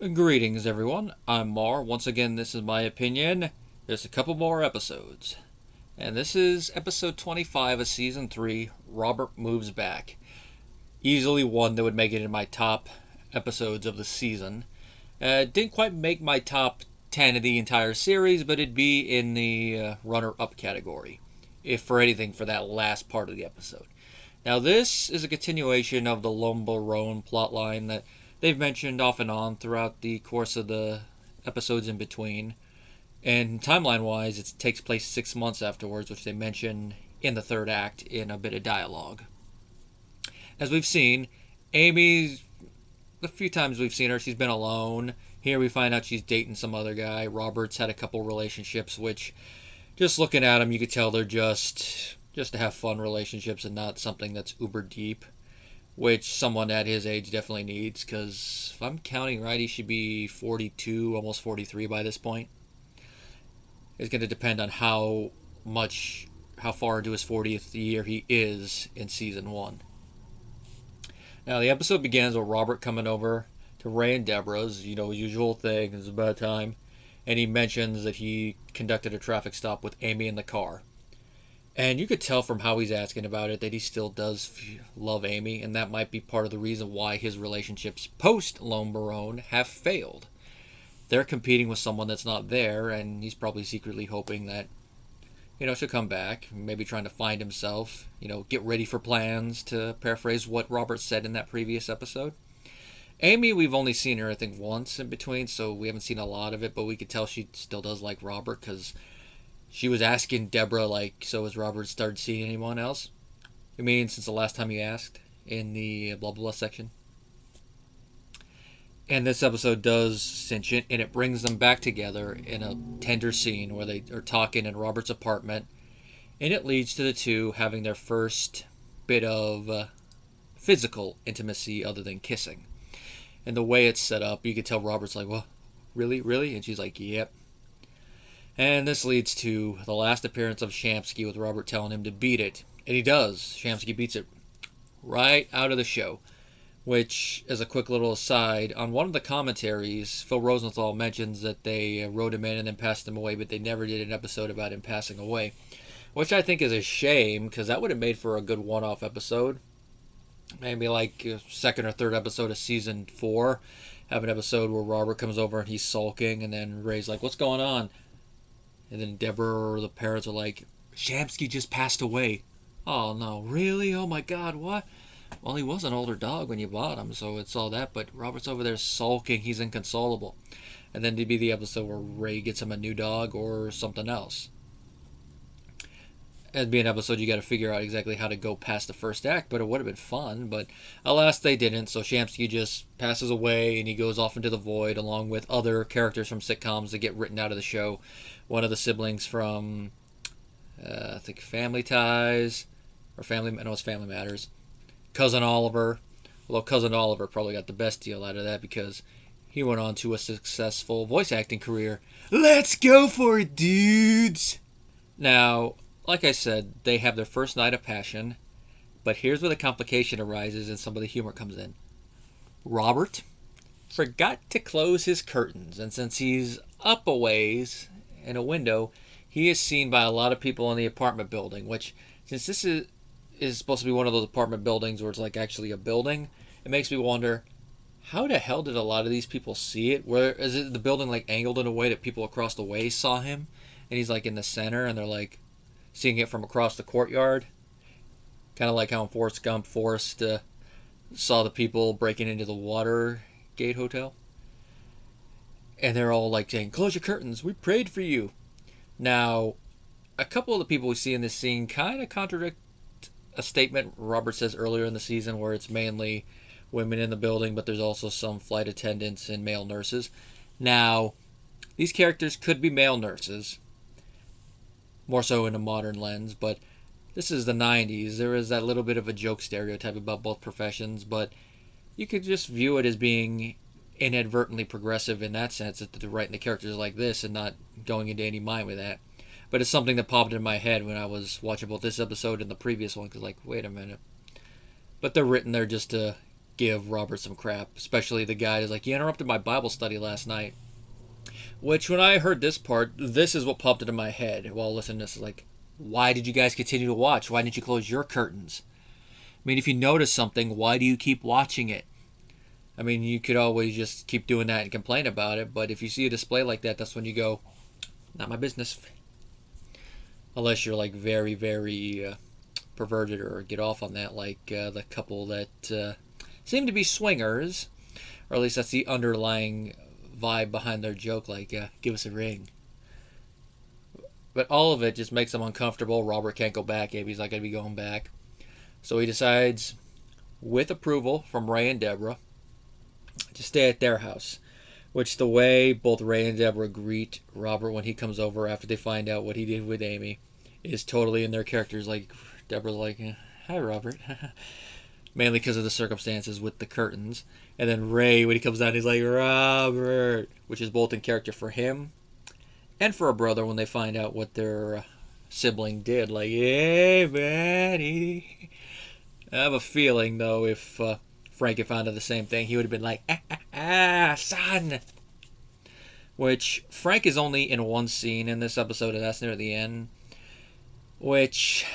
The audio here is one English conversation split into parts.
Greetings, everyone. I'm Mar. Once again, this is my opinion. There's a couple more episodes. And this is episode 25 of season 3, Robert Moves Back. Easily one that would make it in my top episodes of the season. Didn't quite make my top 10 of the entire series, but it'd be in the runner-up category, if for anything, for that last part of the episode. Now, this is a continuation of the Lone Barone plotline that they've mentioned off and on throughout the course of the episodes in between. And timeline-wise, it takes place 6 months afterwards, which they mention in the third act in a bit of dialogue. As we've seen, Amy, the few times we've seen her, she's been alone. Here we find out she's dating some other guy. Robert's had a couple relationships, which, just looking at them, you could tell they're just to have fun relationships and not something that's uber deep, which someone at his age definitely needs, because if I'm counting right, he should be 42, almost 43 by this point. It's going to depend on how far into his 40th year he is in season 1. Now, the episode begins with Robert coming over to Ray and Deborah's, his usual thing, it's about time, and he mentions that he conducted a traffic stop with Amy in the car. And you could tell from how he's asking about it that he still does love Amy, and that might be part of the reason why his relationships post-Lone Barone have failed. They're competing with someone that's not there, and he's probably secretly hoping that, she'll come back, maybe trying to find himself, get ready for plans, to paraphrase what Robert said in that previous episode. Amy, we've only seen her, I think, once in between, so we haven't seen a lot of it, but we could tell she still does like Robert, because she was asking Deborah, so has Robert started seeing anyone else? I mean, since the last time you asked in the blah blah section. And this episode does cinch it, and it brings them back together in a tender scene where they are talking in Robert's apartment, and it leads to the two having their first bit of physical intimacy other than kissing. And the way it's set up, you can tell Robert's like, well, really? And she's like, yep. And this leads to the last appearance of Shamsky with Robert telling him to beat it. And he does. Shamsky beats it right out of the show. Which, as a quick little aside, on one of the commentaries, Phil Rosenthal mentions that they wrote him in and then passed him away, but they never did an episode about him passing away. Which I think is a shame, because that would have made for a good one-off episode. Maybe like a second or third episode of season 4. Have an episode where Robert comes over and he's sulking, and then Ray's like, what's going on? And then Deborah or the parents are like, Shamsky just passed away. Oh, no, really? Oh, my God, what? Well, he was an older dog when you bought him, so it's all that, but Robert's over there sulking, he's inconsolable. And then there'd be the episode where Ray gets him a new dog or something else. It'd be an episode you got to figure out exactly how to go past the first act, but it would have been fun, but alas they didn't, so Shamsky just passes away and he goes off into the void along with other characters from sitcoms that get written out of the show. One of the siblings from, I think Family Ties, or Family Matters. Cousin Oliver, although Cousin Oliver probably got the best deal out of that because he went on to a successful voice acting career. Let's go for it, dudes! Now, like I said, they have their first night of passion, but here's where the complication arises and some of the humor comes in. Robert forgot to close his curtains, and since he's up a ways in a window, he is seen by a lot of people in the apartment building, which, since this is supposed to be one of those apartment buildings where it's like actually a building, it makes me wonder, how the hell did a lot of these people see it? Where is it, the building like angled in a way that people across the way saw him, and he's like in the center and they're like seeing it from across the courtyard? Kind of like how in Forrest Gump, Forrest saw the people breaking into the Watergate Hotel. And they're all like saying, close your curtains, we prayed for you. Now, a couple of the people we see in this scene kind of contradict a statement Robert says earlier in the season where it's mainly women in the building, but there's also some flight attendants and male nurses. Now, these characters could be male nurses, more so in a modern lens, but this is the 90s. There is that little bit of a joke stereotype about both professions, but you could just view it as being inadvertently progressive in that sense, that they're writing the characters like this and not going into any mind with that. But it's something that popped in my head when I was watching both this episode and the previous one, because wait a minute. But they're written there just to give Robert some crap, especially the guy who's like, you interrupted my Bible study last night. Which, when I heard this part, this is what popped into my head while listening to this. Like, why did you guys continue to watch? Why didn't you close your curtains? I mean, if you notice something, why do you keep watching it? I mean, you could always just keep doing that and complain about it, but if you see a display like that, that's when you go, not my business. Unless you're like very, very perverted or get off on that, like the couple that seem to be swingers, or at least that's the underlying vibe behind their joke, like, give us a ring. But all of it just makes them uncomfortable. Robert can't go back. Amy's not going to be going back. So he decides, with approval from Ray and Deborah, to stay at their house. Which, the way both Ray and Deborah greet Robert when he comes over after they find out what he did with Amy is totally in their characters. Like, Deborah's like, hi, Robert. Mainly because of the circumstances with the curtains. And then Ray, when he comes down, he's like, Robert. Which is both in character for him and for a brother when they find out what their sibling did. Like, hey, buddy. I have a feeling, though, if Frank had found out the same thing, he would have been like, son. Which, Frank is only in one scene in this episode, and that's near the end. Which,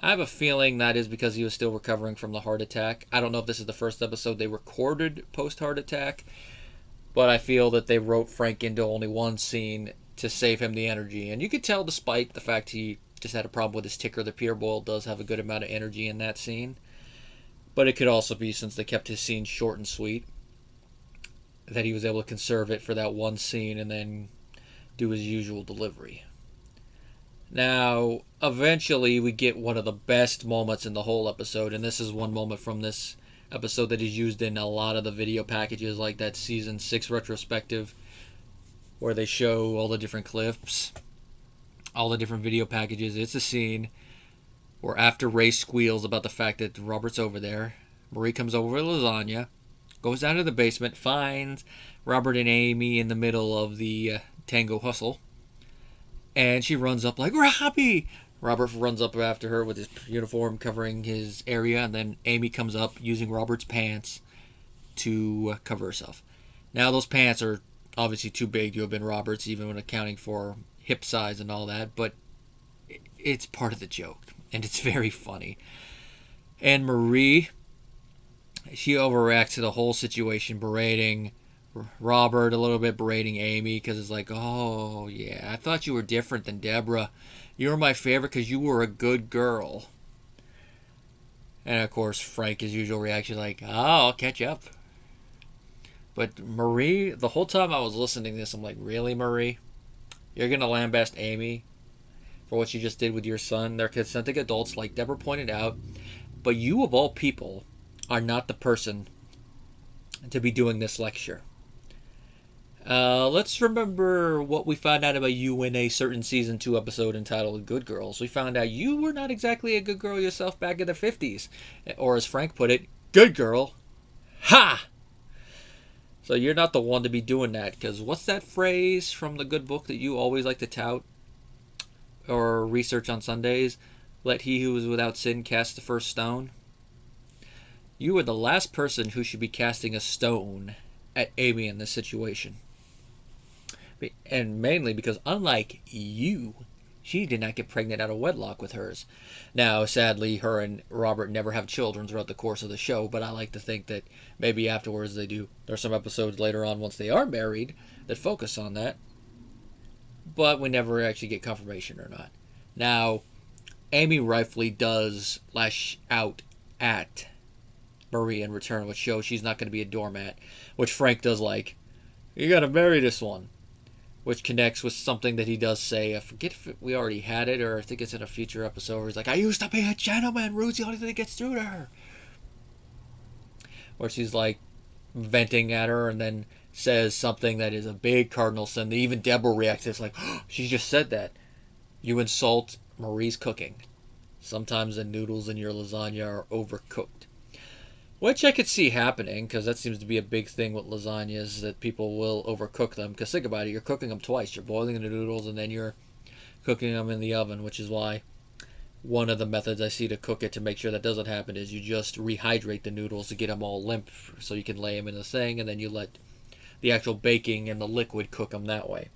I have a feeling that is because he was still recovering from the heart attack. I don't know if this is the first episode they recorded post-heart attack, but I feel that they wrote Frank into only one scene to save him the energy. And you could tell, despite the fact he just had a problem with his ticker, that Peter Boyle does have a good amount of energy in that scene. But it could also be, since they kept his scene short and sweet, that he was able to conserve it for that one scene and then do his usual delivery. Now, eventually we get one of the best moments in the whole episode, and this is one moment from this episode that is used in a lot of the video packages, like that season 6 retrospective where they show all the different clips, all the different video packages. It's a scene where, after Ray squeals about the fact that Robert's over there, Marie comes over with lasagna, goes down to the basement, finds Robert and Amy in the middle of the tango hustle, and she runs up like, Robbie! Robert runs up after her with his uniform covering his area, and then Amy comes up using Robert's pants to cover herself. Now, those pants are obviously too big to have been Robert's, even when accounting for hip size and all that, but it's part of the joke, and it's very funny. And Marie, she overreacts to the whole situation, berating Robert a little bit, berating Amy, because it's like, oh, yeah, I thought you were different than Deborah. You were my favorite because you were a good girl. And, of course, Frank, his usual reaction, like, oh, I'll catch up. But Marie, the whole time I was listening to this, I'm like, really, Marie? You're going to lambaste Amy for what she just did with your son? They're consenting adults, like Deborah pointed out. But you, of all people, are not the person to be doing this lecture. Let's remember what we found out about you in a certain Season 2 episode entitled Good Girls. We found out you were not exactly a good girl yourself back in the 50s. Or as Frank put it, good girl. Ha! So you're not the one to be doing that, because what's that phrase from the good book that you always like to tout or research on Sundays? Let he who is without sin cast the first stone. You are the last person who should be casting a stone at Amy in this situation. And mainly because, unlike you, she did not get pregnant out of wedlock with hers. Now, sadly, her and Robert never have children throughout the course of the show, but I like to think that maybe afterwards they do. There's some episodes later on, once they are married, that focus on that. But we never actually get confirmation or not. Now, Amy rightfully does lash out at Marie in return, which shows she's not going to be a doormat, which Frank does like. You got to marry this one. Which connects with something that he does say. I forget if we already had it, or I think it's in a future episode where he's like, I used to be a gentleman. Rude's the only thing that gets through to her. Where she's like venting at her and then says something that is a big cardinal sin. Even Deborah reacts. It's like, oh, she just said that. You insult Marie's cooking. Sometimes the noodles in your lasagna are overcooked. Which I could see happening, because that seems to be a big thing with lasagnas, that people will overcook them. Because think about it, you're cooking them twice. You're boiling the noodles, and then you're cooking them in the oven, which is why one of the methods I see to cook it to make sure that doesn't happen is you just rehydrate the noodles to get them all limp so you can lay them in the thing, and then you let the actual baking and the liquid cook them that way.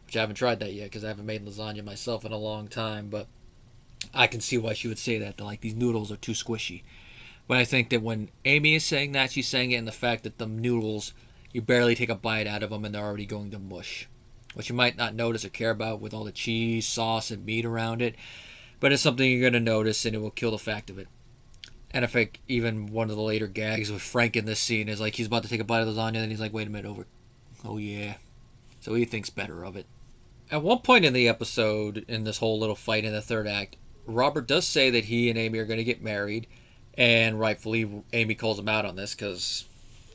Which I haven't tried that yet because I haven't made lasagna myself in a long time, but I can see why she would say that. Like, these noodles are too squishy. But I think that when Amy is saying that, she's saying it in the fact that the noodles, you barely take a bite out of them and they're already going to mush. Which you might not notice or care about with all the cheese, sauce, and meat around it. But it's something you're going to notice, and it will kill the fact of it. And I think even one of the later gags with Frank in this scene is like he's about to take a bite of lasagna, and then he's like, wait a minute, over. Oh, yeah. So he thinks better of it. At one point in the episode, in this whole little fight in the third act, Robert does say that he and Amy are going to get married, and rightfully Amy calls him out on this because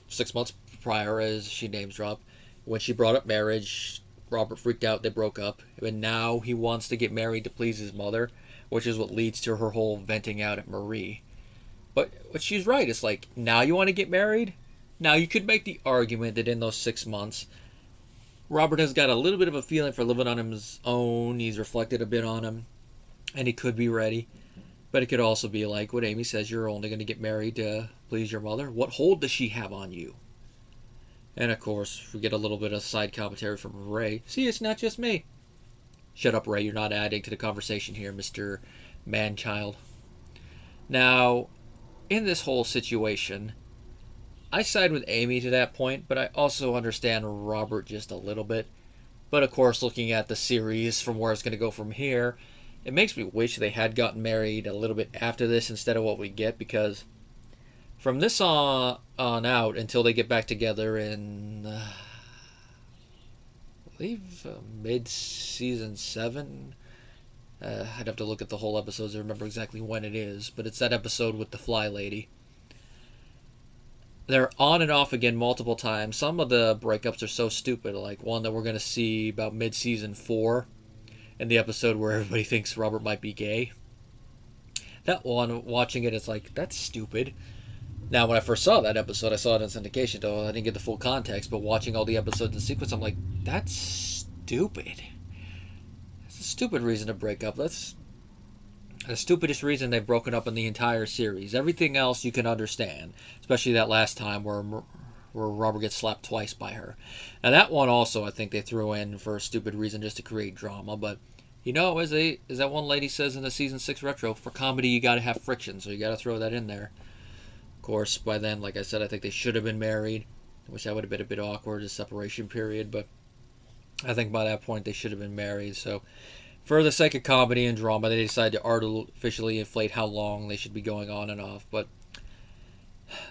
6 months prior, as she names dropped, when she brought up marriage, Robert freaked out, they broke up, and now he wants to get married to please his mother, which is what leads to her whole venting out at Marie. But she's right, it's like, now you want to get married? Now you could make the argument that in those 6 months, Robert has got a little bit of a feeling for living on his own, he's reflected a bit on him, and he could be ready. But it could also be like what Amy says, you're only going to get married to please your mother. What hold does she have on you? And of course, we get a little bit of side commentary from Ray. See, it's not just me. Shut up, Ray, you're not adding to the conversation here, Mr. Man-child. Now, in this whole situation, I side with Amy to that point, but I also understand Robert just a little bit. But of course, looking at the series from where it's going to go from here, it makes me wish they had gotten married a little bit after this instead of what we get, because from this on out until they get back together in, I believe, mid-season 7. I'd have to look at the whole episodes to remember exactly when it is, but it's that episode with the fly lady. They're on and off again multiple times. Some of the breakups are so stupid, like one that we're going to see about mid-season 4, in the episode where everybody thinks Robert might be gay. That one, watching it, it's like, that's stupid. Now, when I first saw that episode, I saw it in syndication, though I didn't get the full context, but watching all the episodes in sequence, I'm like, that's stupid. That's a stupid reason to break up. That's the stupidest reason they've broken up in the entire series. Everything else you can understand, especially that last time where Robert gets slapped twice by her. Now, that one also, I think they threw in for a stupid reason just to create drama, but you know, as that one lady says in the season 6 retro, for comedy you gotta have friction, so you gotta throw that in there. Of course, by then, like I said, I think they should have been married. I wish that would have been a bit awkward, a separation period, but I think by that point they should have been married. So, for the sake of comedy and drama, they decided to artificially inflate how long they should be going on and off. But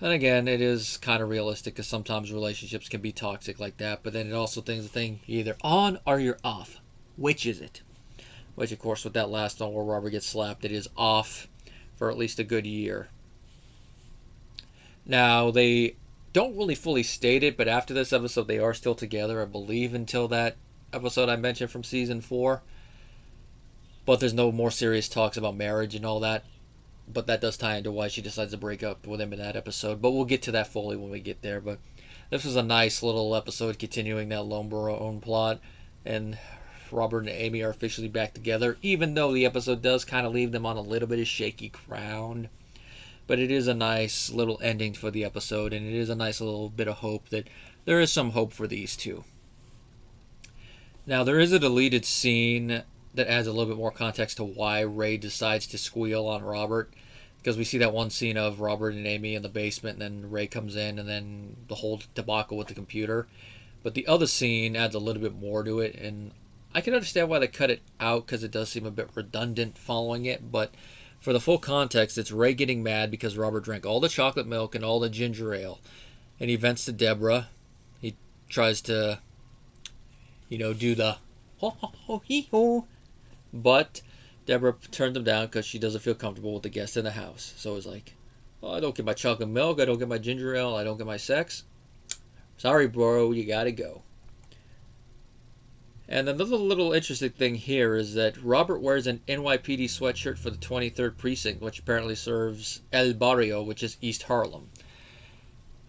then again, it is kind of realistic because sometimes relationships can be toxic like that. But then it also things the thing, you're either on or you're off. Which is it? Which, of course, with that last one where Robert gets slapped, it is off for at least a good year. Now, they don't really fully state it, but after this episode, they are still together, I believe, until that episode I mentioned from season 4. But there's no more serious talks about marriage and all that. But that does tie into why she decides to break up with him in that episode. But we'll get to that fully when we get there. But this was a nice little episode continuing that Loneborough own plot. And Robert and Amy are officially back together, even though the episode does kind of leave them on a little bit of shaky ground. But it is a nice little ending for the episode, and it is a nice little bit of hope that there is some hope for these two. Now, there is a deleted scene that adds a little bit more context to why Ray decides to squeal on Robert, because we see that one scene of Robert and Amy in the basement, and then Ray comes in, and then the whole debacle with the computer. But the other scene adds a little bit more to it, and I can understand why they cut it out, because it does seem a bit redundant following it, but for the full context, it's Ray getting mad because Robert drank all the chocolate milk and all the ginger ale, and he vents to Deborah. He tries to, do the ho ho ho hee ho, but Deborah turns him down because she doesn't feel comfortable with the guest in the house. So it's like, oh, I don't get my chocolate milk, I don't get my ginger ale, I don't get my sex. Sorry, bro, you gotta go. And another little interesting thing here is that Robert wears an NYPD sweatshirt for the 23rd Precinct, which apparently serves El Barrio, which is East Harlem.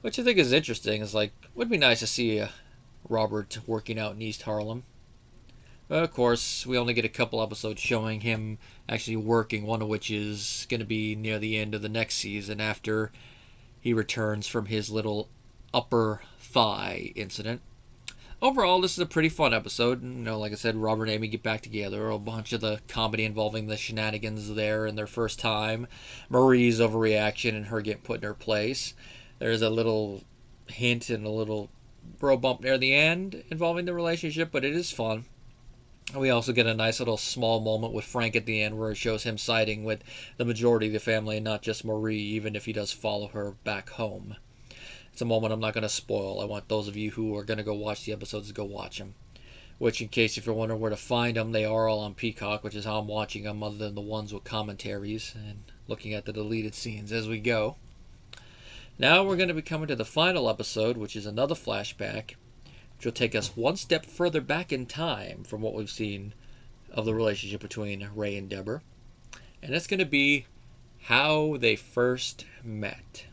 Which I think is interesting. It's like, it would be nice to see Robert working out in East Harlem. Of course, we only get a couple episodes showing him actually working, one of which is going to be near the end of the next season after he returns from his little upper thigh incident. Overall, this is a pretty fun episode. Like I said, Robert and Amy get back together. A bunch of the comedy involving the shenanigans there in their first time. Marie's overreaction and her getting put in her place. There's a little hint and a little bro bump near the end involving the relationship, but it is fun. We also get a nice little small moment with Frank at the end where it shows him siding with the majority of the family and not just Marie, even if he does follow her back home. It's a moment I'm not going to spoil. I want those of you who are going to go watch the episodes to go watch them. Which, in case if you're wondering where to find them, they are all on Peacock, which is how I'm watching them, other than the ones with commentaries and looking at the deleted scenes as we go. Now we're going to be coming to the final episode, which is another flashback, which will take us one step further back in time from what we've seen of the relationship between Ray and Deborah. And that's going to be how they first met.